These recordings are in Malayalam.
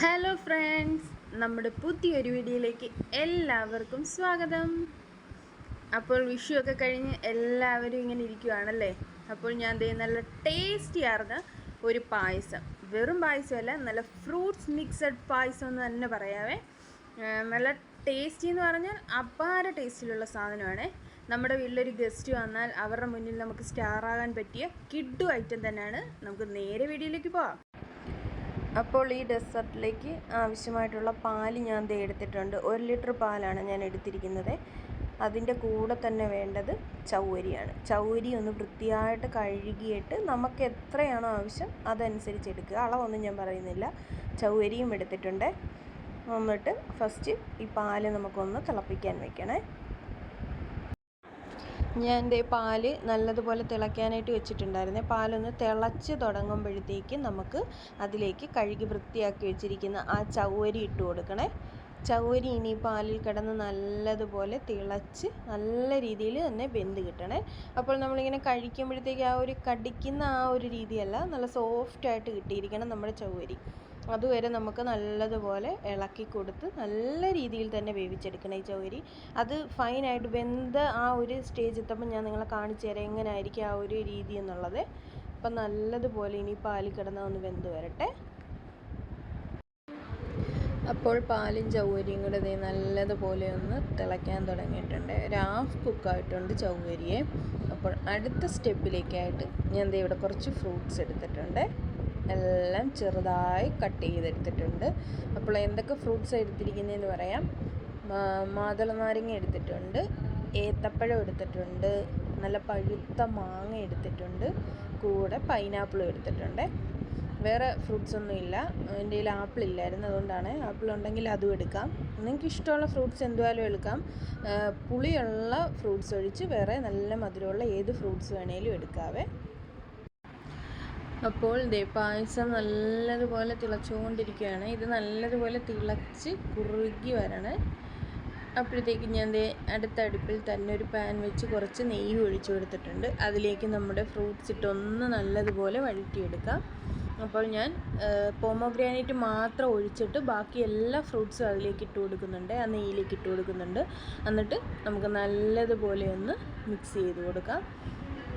ഹലോ ഫ്രണ്ട്സ്, നമ്മുടെ പുതിയൊരു വീഡിയോയിലേക്ക് എല്ലാവർക്കും സ്വാഗതം. അപ്പോൾ വിഷു ഒക്കെ കഴിഞ്ഞ് എല്ലാവരും ഇങ്ങനെ ഇരിക്കുവാണല്ലേ. അപ്പോൾ ഞാൻ നല്ല ടേസ്റ്റി ആർന്ന ഒരു പായസം, വെറും പായസമല്ല, നല്ല ഫ്രൂട്ട്സ് മിക്സഡ് പായസം എന്ന് തന്നെ പറയാവേ. നല്ല ടേസ്റ്റി എന്ന് പറഞ്ഞാൽ അപാര ടേസ്റ്റിലുള്ള സാധനമാണ്. നമ്മുടെ വീട്ടിലൊരു ഗസ്റ്റ് വന്നാൽ അവരുടെ മുന്നിൽ നമുക്ക് സ്റ്റാറാകാൻ പറ്റിയ കിഡു ഐറ്റം തന്നെയാണ്. നമുക്ക് നേരെ വീഡിയോയിലേക്ക് പോവാം. അപ്പോൾ ഈ ഡെസേർട്ടിലേക്ക് ആവശ്യമായിട്ടുള്ള പാൽ ഞാൻ എടുത്തിട്ടുണ്ട്. 1 ലിറ്റർ പാലാണ് ഞാൻ എടുത്തിരിക്കുന്നത്. അതിൻ്റെ കൂടെ തന്നെ വേണ്ടത് ചൗവരിയാണ്. ചൗവരി ഒന്ന് വൃത്തിയായിട്ട് കഴുകിയിട്ട് നമുക്ക് എത്രയാണോ ആവശ്യം അതനുസരിച്ച് എടുക്കുക. അളവൊന്നും ഞാൻ പറയുന്നില്ല. ചൗവരിയും എടുത്തിട്ടുണ്ട്. എന്നിട്ട് ഫസ്റ്റ് ഈ പാൽ നമുക്കൊന്ന് തിളപ്പിക്കാൻ വെക്കണേ. ഞാൻ പാല് നല്ലതുപോലെ തിളയ്ക്കാനായിട്ട് വെച്ചിട്ടുണ്ടായിരുന്നേ. പാലൊന്ന് തിളച്ച് തുടങ്ങുമ്പോഴത്തേക്ക് നമുക്ക് അതിലേക്ക് കഴുകി വൃത്തിയാക്കി വെച്ചിരിക്കുന്ന ആ ചൗവരി ഇട്ട് കൊടുക്കണേ. ചൗവരി ഇനി പാലിൽ കിടന്ന് നല്ലതുപോലെ തിളച്ച് നല്ല രീതിയിൽ തന്നെ വെന്ത് കിട്ടണേ. അപ്പോൾ നമ്മളിങ്ങനെ കഴിക്കുമ്പോഴത്തേക്ക് ആ ഒരു കടിക്കുന്ന ആ ഒരു രീതിയല്ല, നല്ല സോഫ്റ്റായിട്ട് കിട്ടിയിരിക്കണം നമ്മുടെ ചൗവരി. അതുവരെ നമുക്ക് നല്ലതുപോലെ ഇളക്കി കൊടുത്ത് നല്ല രീതിയിൽ തന്നെ വേവിച്ചെടുക്കണം ഈ ചൗവരി. അത് ഫൈനായിട്ട് വെന്ത ആ ഒരു സ്റ്റേജ് എത്തുമ്പോൾ ഞാൻ നിങ്ങളെ കാണിച്ചു തരാം എങ്ങനെയായിരിക്കും ആ ഒരു രീതി എന്നുള്ളത്. അപ്പം നല്ലതുപോലെ ഇനി പാലിൽ കിടന്നാൽ ഒന്ന് വെന്ത് വരട്ടെ. അപ്പോൾ പാലും ചൗവരിയും കൂടെ നല്ലതുപോലെ ഒന്ന് തിളയ്ക്കാൻ തുടങ്ങിയിട്ടുണ്ട്. ഒരു ഹാഫ് കുക്കായിട്ടുണ്ട് ചൗവരിയെ. അപ്പോൾ അടുത്ത സ്റ്റെപ്പിലേക്കായിട്ട് ഞാൻ ഇവിടെ കുറച്ച് ഫ്രൂട്ട്സ് എടുത്തിട്ടുണ്ട്. എല്ലാം ചെറുതായി കട്ട് ചെയ്തെടുത്തിട്ടുണ്ട്. അപ്പോൾ എന്തൊക്കെ ഫ്രൂട്ട്സ് എടുത്തിരിക്കുന്നതെന്ന് പറയാം. മാതള നാരങ്ങ എടുത്തിട്ടുണ്ട്, ഏത്തപ്പഴം എടുത്തിട്ടുണ്ട്, നല്ല പഴുത്ത മാങ്ങ എടുത്തിട്ടുണ്ട്, കൂടെ പൈനാപ്പിളും എടുത്തിട്ടുണ്ട്. വേറെ ഫ്രൂട്ട്സ് ഒന്നും ഇല്ല. എൻ്റെ കയ്യിൽ ആപ്പിൾ ഇല്ലായിരുന്നു, അതുകൊണ്ടാണ്. ആപ്പിൾ ഉണ്ടെങ്കിൽ അതും എടുക്കാം. നിങ്ങൾക്ക് ഇഷ്ടമുള്ള ഫ്രൂട്ട്സ് എന്തുവായാലും എടുക്കാം. പുളിയുള്ള ഫ്രൂട്ട്സ് ഒഴിച്ച് വേറെ നല്ല മധുരമുള്ള ഏത് ഫ്രൂട്ട്സ് വേണേലും എടുക്കാവേ. അപ്പോൾ പായസം നല്ലതുപോലെ തിളച്ചുകൊണ്ടിരിക്കുകയാണ്. ഇത് നല്ലതുപോലെ തിളച്ച് കുറുകി വരണം. അപ്പോഴത്തേക്ക് ഞാൻ അടുത്ത അടുപ്പിൽ തന്നെ ഒരു പാൻ വെച്ച് കുറച്ച് നെയ്യ് ഒഴിച്ചു കൊടുത്തിട്ടുണ്ട്. അതിലേക്ക് നമ്മുടെ ഫ്രൂട്ട്സ് ഇട്ടൊന്ന് നല്ലതുപോലെ വഴറ്റിയെടുക്കാം. അപ്പോൾ ഞാൻ പോമോഗ്രാനൈറ്റ് മാത്രം ഒഴിച്ചിട്ട് ബാക്കി എല്ലാ ഫ്രൂട്ട്സും അതിലേക്ക് ഇട്ട് കൊടുക്കുന്നുണ്ട്, ആ നെയ്യിലേക്ക് ഇട്ട് കൊടുക്കുന്നുണ്ട്. എന്നിട്ട് നമുക്ക് നല്ലതുപോലെ ഒന്ന് മിക്സ് ചെയ്ത് കൊടുക്കാം.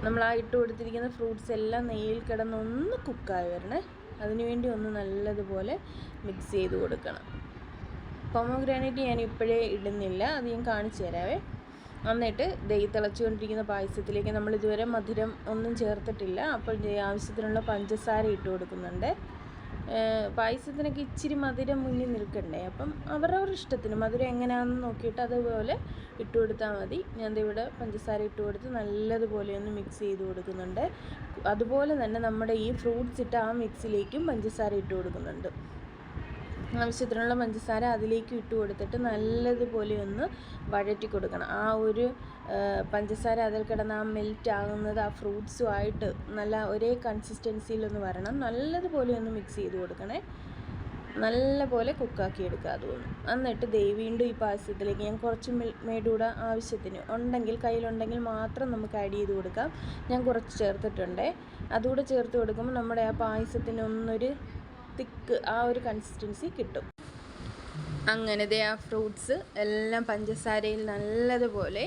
നമ്മൾ ആ ഇട്ട് കൊടുത്തിരിക്കുന്ന ഫ്രൂട്ട്സ് എല്ലാം നെയ്യിൽ കിടന്നൊന്ന് കുക്കായി വരണേ. അതിനുവേണ്ടി ഒന്ന് നല്ലതുപോലെ മിക്സ് ചെയ്ത് കൊടുക്കണം. പോമോഗ്രാനൈറ്റ് ഞാൻ ഇപ്പോഴേ ഇടുന്നില്ല, അത് ഞാൻ കാണിച്ചു തരാവേ. എന്നിട്ട് തിളച്ചുകൊണ്ടിരിക്കുന്ന പായസത്തിലേക്ക് നമ്മൾ ഇതുവരെ മധുരം ഒന്നും ചേർത്തിട്ടില്ല. അപ്പോൾ ആവശ്യത്തിനുള്ള പഞ്ചസാര ഇട്ട് കൊടുക്കുന്നുണ്ട്. പായസത്തിനൊക്കെ ഇച്ചിരി മധുരം മുന്നിൽ നിൽക്കണ്ടേ, അപ്പം അവരവരുടെ ഇഷ്ടത്തിന് മധുരം എങ്ങനെയാണെന്ന് നോക്കിയിട്ട് അതുപോലെ ഇട്ട് കൊടുത്താൽ മതി. ഞാൻ ഇവിടെ പഞ്ചസാര ഇട്ട് കൊടുത്ത് നല്ലതുപോലെ ഒന്ന് മിക്സ് ചെയ്ത് കൊടുക്കുന്നുണ്ട്. അതുപോലെ തന്നെ നമ്മുടെ ഈ ഫ്രൂട്ട്സ് ഇട്ട് ആ മിക്സിലേക്കും പഞ്ചസാര ഇട്ട് കൊടുക്കുന്നുണ്ട്. ആവശ്യത്തിനുള്ള പഞ്ചസാര അതിലേക്ക് ഇട്ട് കൊടുത്തിട്ട് നല്ലതുപോലെ ഒന്ന് വഴറ്റി കൊടുക്കണം. ആ ഒരു പഞ്ചസാര അതിൽ കിടന്ന് ആ മെൽറ്റ് ആകുന്നത് ആ ഫ്രൂട്ട്സുമായിട്ട് നല്ല ഒരേ കൺസിസ്റ്റൻസിയിലൊന്ന് വരണം. നല്ലതുപോലെ ഒന്ന് മിക്സ് ചെയ്ത് കൊടുക്കണേ. നല്ലപോലെ കുക്കാക്കി എടുക്കുക അതുകൊണ്ട്. എന്നിട്ട് വീണ്ടും ഈ പായസത്തിലേക്ക് ഞാൻ കുറച്ച് മേടൂടെ ആവശ്യത്തിന് ഉണ്ടെങ്കിൽ, കയ്യിലുണ്ടെങ്കിൽ മാത്രം നമുക്ക് ആഡ് ചെയ്ത് കൊടുക്കാം. ഞാൻ കുറച്ച് ചേർത്തിട്ടുണ്ട്. അതുകൂടെ ചേർത്ത് കൊടുക്കുമ്പോൾ നമ്മുടെ ആ പായസത്തിനൊന്നൊരു തിക്ക് ആ ഒരു കൺസിസ്റ്റൻസി കിട്ടും. അങ്ങനെ ആ ഫ്രൂട്ട്സ് എല്ലാം പഞ്ചസാരയിൽ നല്ലതുപോലെ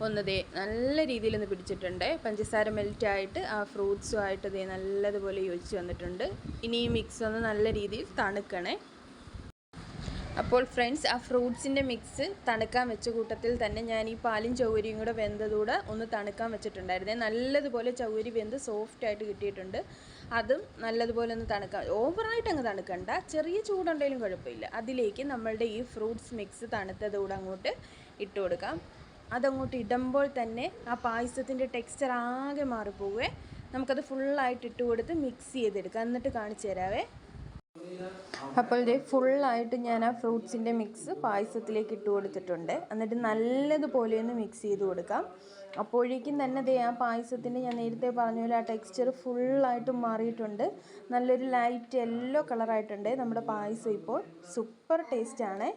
ഒന്ന് നല്ല രീതിയിൽ ഒന്ന് പിടിച്ചിട്ടുണ്ട്. പഞ്ചസാര മെൽറ്റായിട്ട് ആ ഫ്രൂട്ട്സുമായിട്ട് നല്ലതുപോലെ യോജിച്ച് വന്നിട്ടുണ്ട്. ഇനി ഈ മിക്സ് ഒന്ന് നല്ല രീതിയിൽ തണുക്കണേ. അപ്പോൾ ഫ്രണ്ട്സ്, ആ ഫ്രൂട്ട്സിൻ്റെ മിക്സ് തണുക്കാൻ വെച്ച കൂട്ടത്തിൽ തന്നെ ഞാൻ ഈ പാലും ചൗവരിയും കൂടെ വെന്തതൂടെ ഒന്ന് തണുക്കാൻ വെച്ചിട്ടുണ്ടായിരുന്നേ. നല്ലതുപോലെ ചൗവരി വെന്ത് സോഫ്റ്റായിട്ട് കിട്ടിയിട്ടുണ്ട്. അതും നല്ലതുപോലെ ഒന്ന് തണുക്കാം. ഓവറായിട്ട് അങ്ങ് തണുക്കണ്ട, ചെറിയ ചൂടുണ്ടെങ്കിലും കുഴപ്പമില്ല. അതിലേക്ക് നമ്മളുടെ ഈ ഫ്രൂട്ട്സ് മിക്സ് തണുത്തതൂടെ അങ്ങോട്ട് ഇട്ട് കൊടുക്കാം. അതങ്ങോട്ട് ഇടുമ്പോൾ തന്നെ ആ പായസത്തിൻ്റെ ടെക്സ്ചർ ആകെ മാറിപ്പോവേ. നമുക്കത് ഫുള്ളായിട്ട് ഇട്ട് കൊടുത്ത് മിക്സ് ചെയ്തെടുക്കാം. എന്നിട്ട് കാണിച്ചു തരാവേ. അപ്പോൾ ഫുള്ളായിട്ട് ഞാൻ ആ ഫ്രൂട്ട്സിൻ്റെ മിക്സ് പായസത്തിലേക്ക് ഇട്ട് കൊടുത്തിട്ടുണ്ട്. എന്നിട്ട് നല്ലതുപോലെ ഒന്ന് മിക്സ് ചെയ്ത് കൊടുക്കാം. അപ്പോഴേക്കും തന്നെ ആ പായസത്തിൻ്റെ ഞാൻ നേരത്തെ പറഞ്ഞ പോലെ ആ ടെക്സ്ചർ ഫുള്ളായിട്ട് മാറിയിട്ടുണ്ട്. നല്ലൊരു ലൈറ്റ് യെല്ലോ കളറായിട്ടുണ്ട് നമ്മുടെ പായസം. ഇപ്പോൾ സൂപ്പർ ടേസ്റ്റാണ്,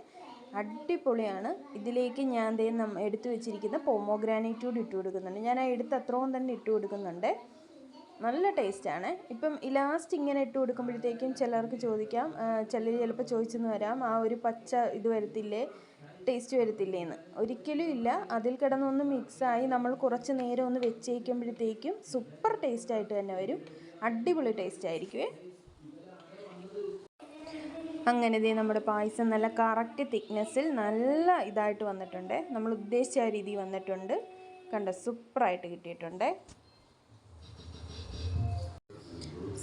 അടിപൊളിയാണ്. ഇതിലേക്ക് ഞാൻ എടുത്തു വെച്ചിരിക്കുന്ന പോമോഗ്രാനൈറ്റ് കൂടി ഇട്ട് കൊടുക്കുന്നുണ്ട്. ഞാൻ ആ എടുത്ത് അത്രയും തന്നെ ഇട്ട് കൊടുക്കുന്നുണ്ട്. നല്ല ടേസ്റ്റാണ്. ഇപ്പം ഈ ലാസ്റ്റ് ഇങ്ങനെ ഇട്ട് കൊടുക്കുമ്പോഴത്തേക്കും ചിലർക്ക് ചോദിക്കാം, ചിലർ ചിലപ്പോൾ ചോദിച്ചെന്ന് വരാം, ആ ഒരു പച്ച ഇത് വരത്തില്ലേ, ടേസ്റ്റ് വരത്തില്ലേ എന്ന്. ഒരിക്കലും ഇല്ല. അതിൽ കിടന്നൊന്ന് മിക്സായി നമ്മൾ കുറച്ച് നേരം ഒന്ന് വെച്ചേക്കുമ്പോഴത്തേക്കും സൂപ്പർ ടേസ്റ്റായിട്ട് തന്നെ വരും. അടിപൊളി ടേസ്റ്റ് ആയിരിക്കുമേ. അങ്ങനെ ഇതേ നമ്മുടെ പായസം നല്ല കറക്റ്റ് തിക്നെസ്സിൽ നല്ല ഇതായിട്ട് വന്നിട്ടുണ്ട്. നമ്മൾ ഉദ്ദേശിച്ച ആ രീതി വന്നിട്ടുണ്ട്. കണ്ട സൂപ്പറായിട്ട് കിട്ടിയിട്ടുണ്ട്.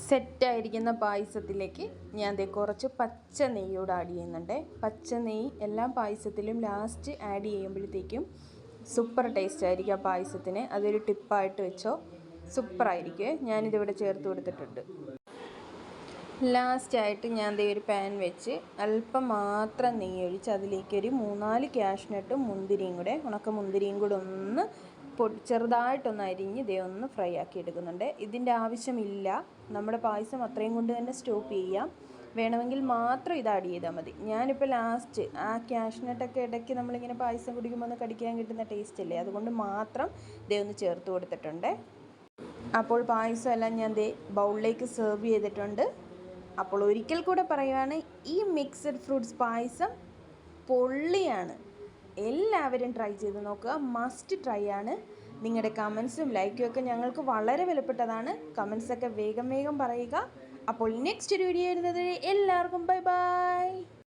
സെറ്റായിരിക്കുന്ന പായസത്തിലേക്ക് ഞാൻ ദേ കുറച്ച് പച്ച നെയ്യോട് ആഡ് ചെയ്യുന്നുണ്ട്. പച്ച നെയ്യ് എല്ലാ പായസത്തിലും ലാസ്റ്റ് ആഡ് ചെയ്യുമ്പോഴത്തേക്കും സൂപ്പർ ടേസ്റ്റ് ആയിരിക്കും ആ പായസത്തിന്. അതൊരു ടിപ്പായിട്ട് വെച്ചോ, സൂപ്പറായിരിക്കും. ഞാനിതിവിടെ ചേർത്ത് കൊടുത്തിട്ടുണ്ട്. ലാസ്റ്റായിട്ട് ഞാൻ ദേ ഒരു പാൻ വെച്ച് അല്പം മാത്രം നെയ്യ് ഒഴിച്ച് അതിലേക്കൊരു 3-4 കാഷ്നട്ടും മുന്തിരിയും കൂടെ, ഉണക്ക മുന്തിരിയും കൂടെ ഒന്ന് ചെറുതായിട്ടൊന്ന് അരിഞ്ഞ് ഇതേ ഒന്ന് ഫ്രൈ ആക്കി എടുക്കുന്നുണ്ട്. ഇതിൻ്റെ ആവശ്യമില്ല, നമ്മുടെ പായസം അത്രയും കൊണ്ട് തന്നെ സ്റ്റോപ്പ് ചെയ്യാം. വേണമെങ്കിൽ മാത്രം ഇത് ആഡ് ചെയ്താൽ മതി. ഞാനിപ്പോൾ ലാസ്റ്റ് ആ കാഷ്നട്ടൊക്കെ ഇടയ്ക്ക് നമ്മളിങ്ങനെ പായസം കുടിക്കുമ്പോൾ ഒന്ന് കടിക്കാൻ കിട്ടുന്ന ടേസ്റ്റ് അല്ലേ, അതുകൊണ്ട് മാത്രം ഇതേ ഒന്ന് ചേർത്ത് കൊടുത്തിട്ടുണ്ട്. അപ്പോൾ പായസം എല്ലാം ഞാൻ ദേ ബൗളിലേക്ക് സെർവ് ചെയ്തിട്ടുണ്ട്. അപ്പോൾ ഒരിക്കൽ കൂടെ പറയുവാണ്, ഈ മിക്സഡ് ഫ്രൂട്ട്സ് പായസം പൊള്ളിയാണ്. എല്ലാവരും ട്രൈ ചെയ്ത് നോക്കുക, മസ്റ്റ് ട്രൈ ആണ്. നിങ്ങളുടെ കമൻസും ലൈക്കും ഒക്കെ ഞങ്ങൾക്ക് വളരെ വിലപ്പെട്ടതാണ്. കമൻസൊക്കെ വേഗം വേഗം പറയുക. അപ്പോൾ നെക്സ്റ്റ് ഒരു വീഡിയോ വരുന്നത് എല്ലാവർക്കും ബൈ ബൈ.